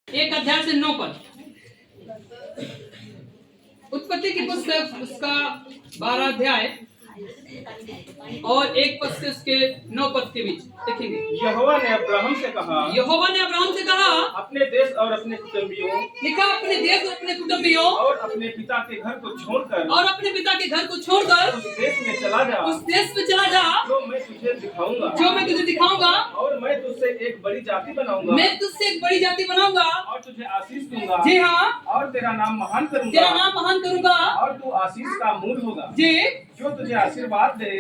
1 अध्याय से 9 पद। उत्पत्ति की पुस्तक उसका 12 अध्याय और 1 पद से उसके 9 पद के बीच देखेंगे। यहोवा ने अब्राहम से कहा, अपने देश और अपने कुटुंबियों, लिखा अपने देश और अपने कुटुंबियों और अपने पिता के घर को छोड़कर उस देश में चला जा जो मैं तुझे दिखाऊंगा, और मैं तुझसे एक बड़ी जाति बनाऊंगा, और तुझे आशीष दूंगा। जी हाँ, और तेरा नाम महान करूंगा, और तू आशीष का मूल होगा। जी, जो तुझे आशीर्वाद दे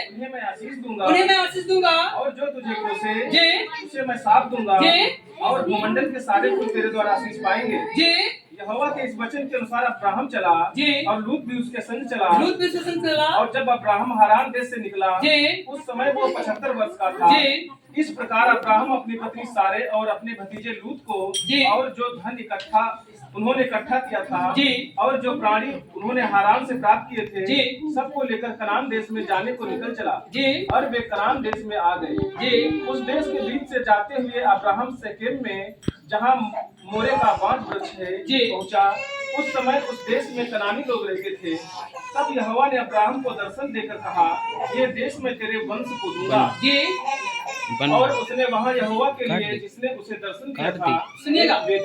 उन्हें मैं आशीष दूंगा, और जो तुझे कोसे उसे मैं शाप दूंगा, और भूमंडल के सारे कुल तेरे द्वारा आशीष पाएंगे। यहोवा के इस वचन के अनुसार अब्राहम चला, और लूत भी उसके संग चला। और जब अब्राहम हारान देश से निकला, उस समय वो 75 वर्ष का था। इस प्रकार अब्राहम अपनी पत्नी सारे और अपने भतीजे लूत को, और जो धन उन्होंने इकट्ठा किया था, और जो प्राणी उन्होंने हारान से प्राप्त किए थे, सबको लेकर कनान देश में जाने को निकल चला। और वे कनान देश में आ गए। उस देश के बीच से जाते हुए अब्राहम शेकेम में, जहाँ मोरे का बांज वृक्ष है, पहुंचा। उस समय उस देश में कनानी लोग रहते थे। तब यहोवा ने अब्राहम को दर्शन देकर कहा, ये देश मैं तेरे वंश को दूंगा। और उसने वहाँ यहोवा के लिए, जिसने उसे दर्शन दिया था, सुनिएगा, एक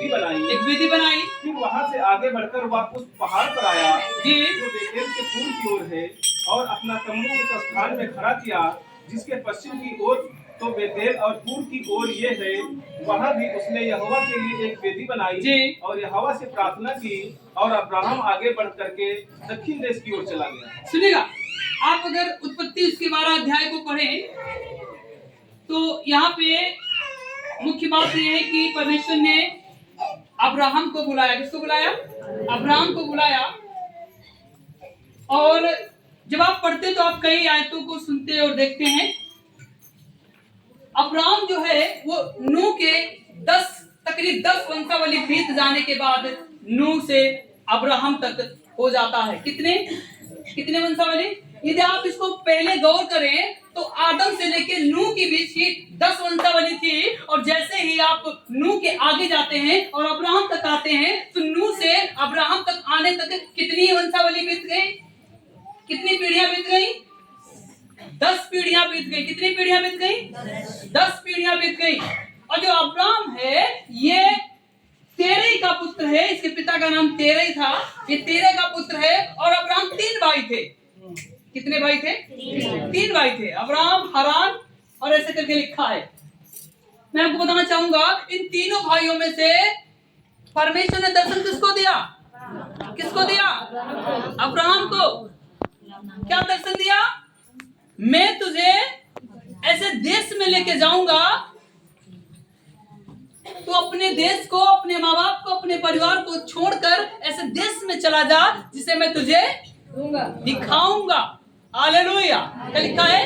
वेदी बनाई। फिर वहाँ से आगे बढ़कर वह उस पहाड़ पर आया जो बेतेल के पूर्व की ओर है, और अपना तम्बू उस स्थान में खड़ा किया जिसके पश्चिम की ओर तो बेतेल और पूर्व की ओर ये है। वहाँ भी उसने यहोवा के लिए एक वेदी बनाई और यहोवा से प्रार्थना की, और अब्राहम आगे बढ़ करके दक्षिण देश की ओर चला गया। सुनिएगा, आप अगर उत्पत्ति उसके 12 अध्याय को पढ़ें तो यहाँ पे मुख्य बात यह है कि परमेश्वर ने अब्राहम को बुलाया। किसको बुलाया? अब्राहम को बुलाया। और जब आप पढ़ते तो आप कई आयतों को सुनते और देखते हैं। अब्राहम जो है वो नूह के तकरीब 10 वंशावली बीत जाने के बाद नूह से अब्राहम तक हो जाता है। कितने वंशावली? यदि आप इसको पहले गौर करें तो आदम से लेकर नूह के बीच ही 10 वंशावली थी, और जैसे ही आप नूह के आगे जाते हैं और अब्राहम तक आते हैं तो नूह से अब्राहम तक आने तक कितनी वंशावली बीत गई? कितनी पीढ़ियां बीत गई? 10 पीढ़ियां बीत गई। कितनी पीढ़ियां बीत गई? 10 पीढ़ियां बीत गई। और जो अब्राहम है ये तेरह का पुत्र है। इसके पिता का नाम तेरह था। ये तेरह का पुत्र है। और अब्राहम 3 भाई थे। कितने भाई थे? 3 भाई थे, अब्राहम, हारान और ऐसे करके लिखा है। मैं आपको बताना चाहूंगा, इन तीनों भाइयों में से परमेश्वर ने दर्शन किसको दिया? अब्राहम को। क्या दर्शन दिया? मैं तुझे ऐसे देश में लेके जाऊंगा, तो अपने देश को, अपने माँ बाप को, अपने परिवार को छोड़कर ऐसे देश में चला जा जिसे मैं तुझे दिखाऊंगा। हालेलुया। क्या लिखा है?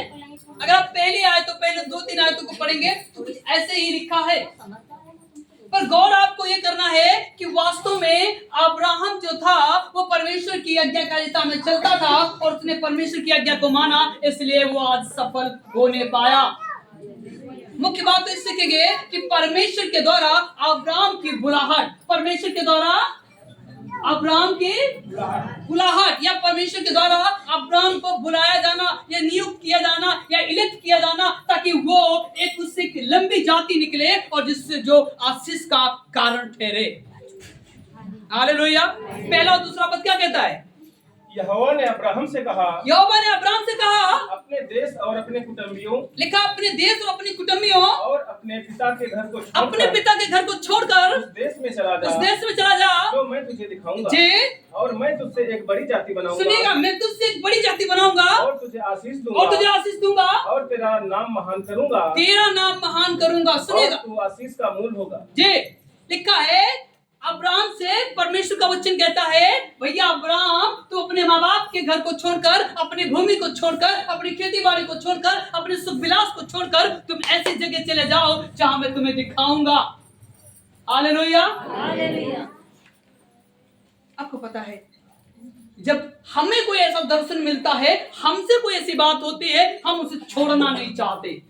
अगर आप पहले 2-3 आयतों को पढ़ेंगे तो कुछ ऐसे ही लिखा है। पर गौर आपको ये करना है कि वास्तव में अब्राहम जो था वो परमेश्वर की आज्ञाकारिता में चलता था, और उसने परमेश्वर की आज्ञा को माना, इसलिए वो आज सफल होने पाया। मुख्य बात तो इससे सीखेंगे कि परमेश्वर के द्वारा अब्राहम की बुलाहट, परमेश्वर के द्वारा अब्राहम की बुलाहट, या परमेश्वर के द्वारा अब्राहम को बुलाया जाना, या नियुक्त किया जाना, या इलेक्ट किया जाना, ताकि वो एक उससे लंबी जाति निकले और जिससे जो आशीष का कारण ठहरे। हालेलुया। पहला और दूसरा पद क्या कहता है? यहोवा ने अब्राहम से कहा, अपने देश और अपने कुटुंबियों, लिखा अपने देश और अपनी कुटुंबियों, और अपने पिता के घर को छोड़कर उस देश में चला जा जो मैं तुझे दिखाऊंगा। और मैं तुझसे एक बड़ी जाति बनाऊंगा। सुनिएगा, मैं तुझसे एक बड़ी जाति बनाऊंगा, और तुझे आशीष दूंगा, और तेरा नाम महान करूंगा। सुनिएगा, तू आशीष का मूल होगा। जी, लिखा है अब्राहम से परमेश्वर का वचन कहता है, भैया अब्राहम, तू अपने माँ बाप के घर को छोड़कर, अपनी भूमि को छोड़कर, अपनी खेती बाड़ी को छोड़कर, अपने सुख विलास को छोड़कर तुम ऐसी जगह चले जाओ जहां मैं तुम्हें दिखाऊंगा। हालेलुया। आपको पता है, जब हमें कोई ऐसा दर्शन मिलता है, हमसे कोई ऐसी बात होती है, हम उसे छोड़ना नहीं चाहते।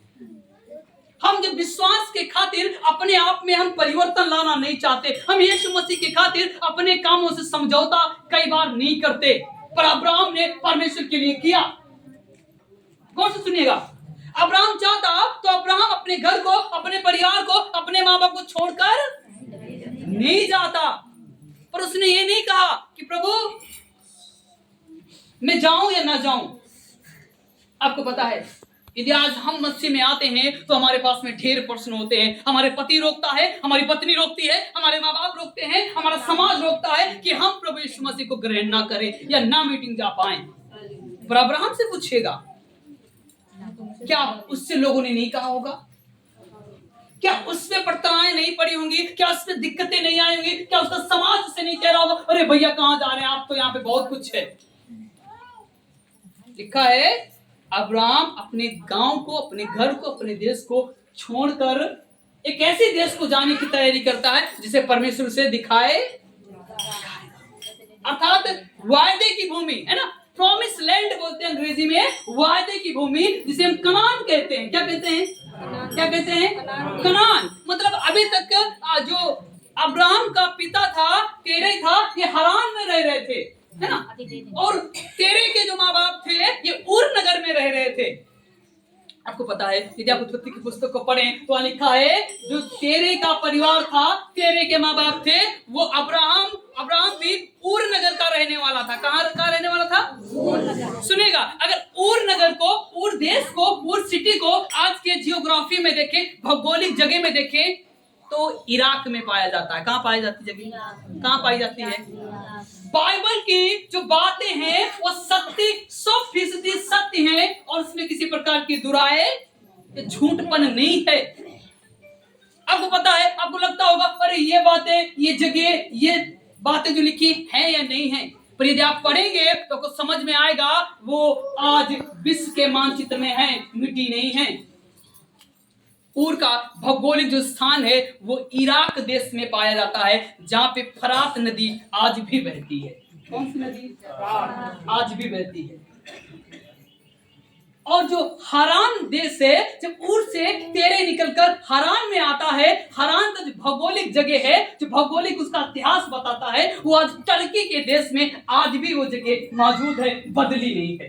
हम जब विश्वास के खातिर अपने आप में हम परिवर्तन लाना नहीं चाहते। हम यीशु मसीह के खातिर अपने कामों से समझौता कई बार नहीं करते, पर अब्राहम ने परमेश्वर के लिए किया। कौन सा सुनिएगा, अब्राहम चाहता तो अब्राहम अपने घर को, अपने परिवार को, अपने माँ बाप को छोड़कर नहीं जाता, पर उसने ये नहीं कहा कि प्रभु मैं जाऊं या ना जाऊं। आपको पता है, यदि आज हम मसीह में आते हैं तो हमारे पास में ढेर प्रश्न होते हैं। हमारे पति रोकता है, हमारी पत्नी रोकती है, हमारे माँ बाप रोकते हैं, हमारा समाज रोकता है कि हम प्रभु यीशु मसीह को ग्रहण ना करें या ना मीटिंग जा पाए। पर अब्राहम से पूछिएगा, क्या उससे लोगों ने नहीं कहा होगा? क्या उस पे पड़ताएं नहीं पड़ी होंगी? क्या उस पे दिक्कतें नहीं आई होंगी? क्या उसका समाज उससे नहीं कह रहा होगा, अरे भैया कहां जा रहे हैं आप, तो यहाँ पे बहुत कुछ है। लिखा है अब्राहम अपने गांव को, अपने घर को, अपने देश को छोड़कर एक ऐसे देश को जाने की तैयारी करता है जिसे परमेश्वर से दिखाए, अर्थात वायदे की भूमि है ना, प्रॉमिस लैंड बोलते हैं अंग्रेजी में, वायदे की भूमि जिसे हम कनान कहते हैं। क्या कहते हैं? क्या कहते हैं? कनान। मतलब अभी तक जो अब्राहम का पिता था, तेरे था, ये हरान में रह रहे थे, है ना, और तेरे के जो माँ बाप थे ये ऊर नगर में रह रहे थे। आपको पता है, यदि आप उत्पत्ति की पुस्तक को पढ़ें तो लिखा है जो तेरे का परिवार था, तेरे के माँ बाप थे, वो अब्राहम भी ऊर नगर का रहने वाला था। कहाँ का रहने वाला था? सुनेगा, अगर ऊर नगर को, ऊर देश को, ऊर सिटी को आज के जियोग्राफी में देखें, भौगोलिक जगह में देखें तो इराक में पाया जाता है। कहाँ पाई जाती जगह? कहाँ पाई जाती है? बाइबल की जो बातें हैं वो 100% सत्य है और उसमें किसी प्रकार की दुराए झूठपन नहीं है। आपको पता है, आपको लगता होगा अरे ये बातें, ये जगह, ये बातें जो लिखी हैं या नहीं है, पर यदि आप पढ़ेंगे तो आपको समझ में आएगा वो आज विश्व के मानचित्र में है, मिटी नहीं है। ऊर का भौगोलिक जो स्थान है वो इराक देश में पाया जाता है, जहां पे फरात नदी आज भी बहती है। कौन सी नदी? आज भी बहती है। और जो हरान देश है, जब ऊर से तेरे निकलकर हरान में आता है, हरान का जो भौगोलिक जगह है, जो भौगोलिक उसका इतिहास बताता है, वो आज टर्की के देश में आज भी वो जगह मौजूद है, बदली नहीं है।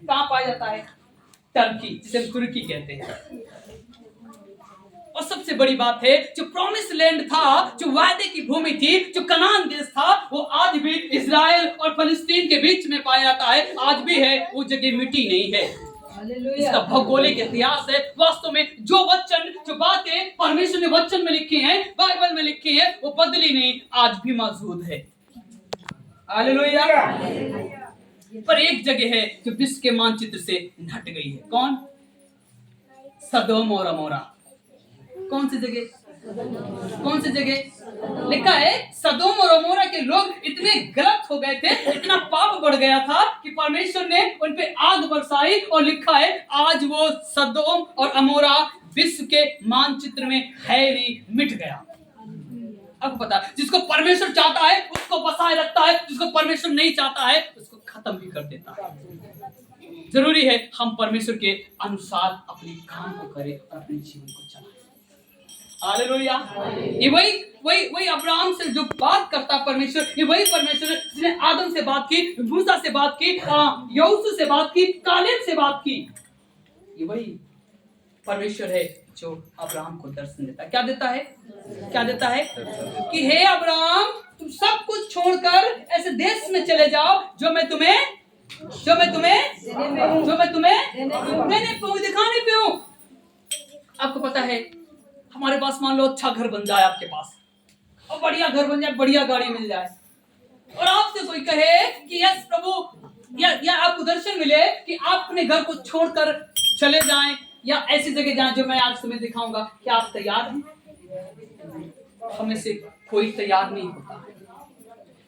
कहाँ पाया जाता है? टर्की, जिसे तुर्की कहते हैं। और सबसे बड़ी बात है, जो प्रॉमिस लैंड था, जो वायदे की भूमि थी, जो कनान देश था, वो आज भी इजराइल और फलस्तीन के बीच में पाया जाता है, आज भी है, वो जगह मिटी नहीं है। इसका भौगोलिक इतिहास है। वास्तव में जो वचन, जो बातें परमेश्वर ने वचन में लिखी हैं, बाइबल में लिखी है, वो बदली नहीं, आज भी मौजूद है। हालेलुया। पर एक जगह है जो विश्व के मानचित्र से हट गई है। कौन? सदोम और अमोरा। कौन सी जगह? कौन सी जगह? लिखा है सदोम और अमोरा के लोग इतने गलत हो गए थे, इतना पाप बढ़ गया था कि परमेश्वर ने उन पे आग बरसाई, और लिखा है आज वो सदोम और अमोरा विश्व के मानचित्र में है नहीं, मिट गया। अब पता, जिसको परमेश्वर चाहता है उसको बसाए रखता है, जिसको परमेश्वर नहीं चाहता है उसको खत्म भी कर देता है। जरूरी है हम परमेश्वर के अनुसार अपने काम को करें और अपने जीवन को चलाएं। हालेलुया। ये वही अब्राहम से जो बात करता परमेश्वर, ये वही परमेश्वर जिसने आदम से बात की, मूसा से बात की, यहोशू से बात की, कालेब से बात की, ये वही परमेश्वर है जो अब्राहम को दर्शन देता है। क्या देता है? क्या देता है? कि हे अब्राहम, तुम सब कुछ छोड़कर ऐसे देश में चले जाओ जो मैं तुम्हें दिखाने पे हूं। आपको पता है, हमारे पास मान लो अच्छा घर बन जाए आपके पास, और बढ़िया घर बन जाए, बढ़िया गाड़ी मिल जाए, और आपसे कोई कहे कि यस प्रभु, या आपको दर्शन मिले कि आप अपने घर को छोड़कर चले जाएं या ऐसी जगह जाएं जो मैं आज तुम्हें दिखाऊंगा, क्या आप तैयार हैं? हमें से कोई तैयार नहीं होता।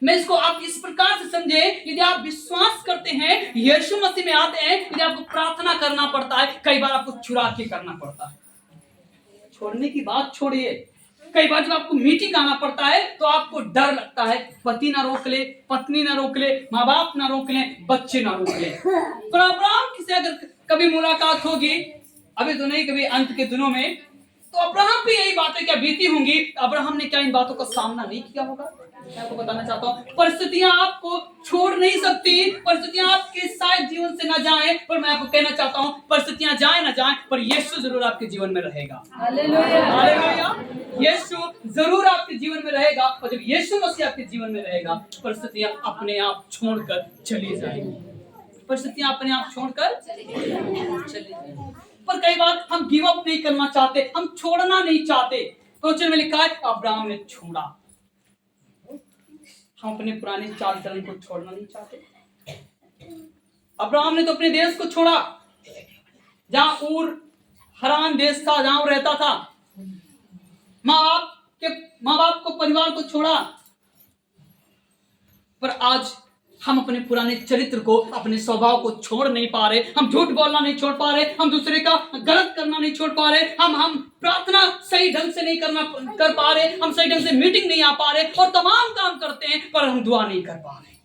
मैं इसको आप इस प्रकार से समझे, यदि आप विश्वास करते हैं, यीशु मसीह में आते हैं, यदि आपको प्रार्थना करना पड़ता है, कई बार आपको चुरा के करना पड़ता है। छोड़ने की बात छोड़िए, कई बार जब आपको मीटिंग आना पड़ता है तो आपको डर लगता है, पति ना रोक ले, पत्नी ना रोक ले, माँ बाप ना रोक ले, बच्चे ना रोक ले। पर अब्राहम से अगर कभी मुलाकात होगी, अभी तो नहीं, कभी अंत के दिनों में, तो अब्राहम भी यही बातें क्या बीती होंगी, अब्राहम ने क्या इन बातों का सामना नहीं किया होगा? मैं आपको बताना चाहता हूँ, परिस्थितियां आपको छोड़ नहीं सकती, परिस्थितियां आपके शायद जीवन से ना जाएं, पर मैं आपको कहना चाहता हूँ परिस्थितियां जाए ना जाएं, पर यीशु जरूर आपके जीवन में रहेगा। Hallelujah, hallelujah. यीशु जरूर आपके जीवन में रहेगा, और जब यीशु मसीह आपके जीवन में रहेगा, परिस्थितियां अपने आप छोड़कर चली जाएंगी, परिस्थितियां अपने आप छोड़कर चली जाएंगी। पर कई बार हम गिव अप नहीं करना चाहते, हम छोड़ना नहीं चाहते। तो वचन में लिखा है अब्राहम ने छोड़ा। हम अपने पुराने चाल चलन को छोड़ना नहीं चाहते। अब्राहम ने तो अपने देश को छोड़ा, जहां ऊर हरान देश था, जहां वो रहता था, माँ बाप को, परिवार को छोड़ा। पर आज हम अपने पुराने चरित्र को, अपने स्वभाव को छोड़ नहीं पा रहे। हम झूठ बोलना नहीं छोड़ पा रहे, हम दूसरे का गलत करना नहीं छोड़ पा रहे, हम प्रार्थना सही ढंग से नहीं कर पा रहे, हम सही ढंग से मीटिंग नहीं आ पा रहे, और तमाम काम करते हैं पर हम दुआ नहीं कर पा रहे।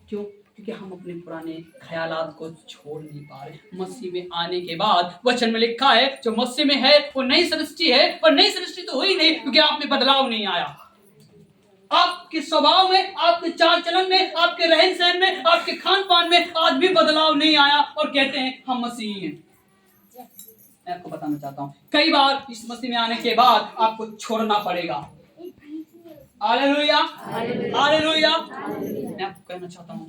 क्यों? क्योंकि हम अपने पुराने ख्यालात को छोड़ नहीं पा रहे। मसीह में आने के बाद वचन में लिखा है जो मसीह में है वो नई सृष्टि है, पर नई सृष्टि तो हुई नहीं क्योंकि आप में बदलाव नहीं आया। आपके स्वभाव में, आपके चाल चलन में, आपके रहन सहन में, आपके खान पान में आज भी बदलाव नहीं आया, और कहते हैं हम मसीही हैं। मैं आपको बताना चाहता हूं, कई बार इस मसीह में आने के बाद आपको छोड़ना पड़ेगा। Hallelujah, hallelujah. मैं आपको कहना चाहता हूं,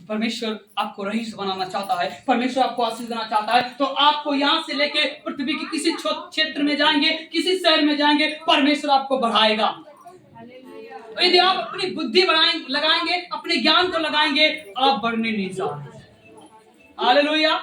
परमेश्वर आपको रईस बनाना चाहता है, परमेश्वर आपको आशीष देना चाहता है, तो आपको यहाँ से लेके पृथ्वी के किसी क्षेत्र में जाएंगे, किसी शहर में जाएंगे, परमेश्वर आपको बढ़ाएगा। यदि आप अपनी बुद्धि लगाएंगे, अपने ज्ञान को लगाएंगे, आप बढ़ने नहीं जाओगे। हालेलुया।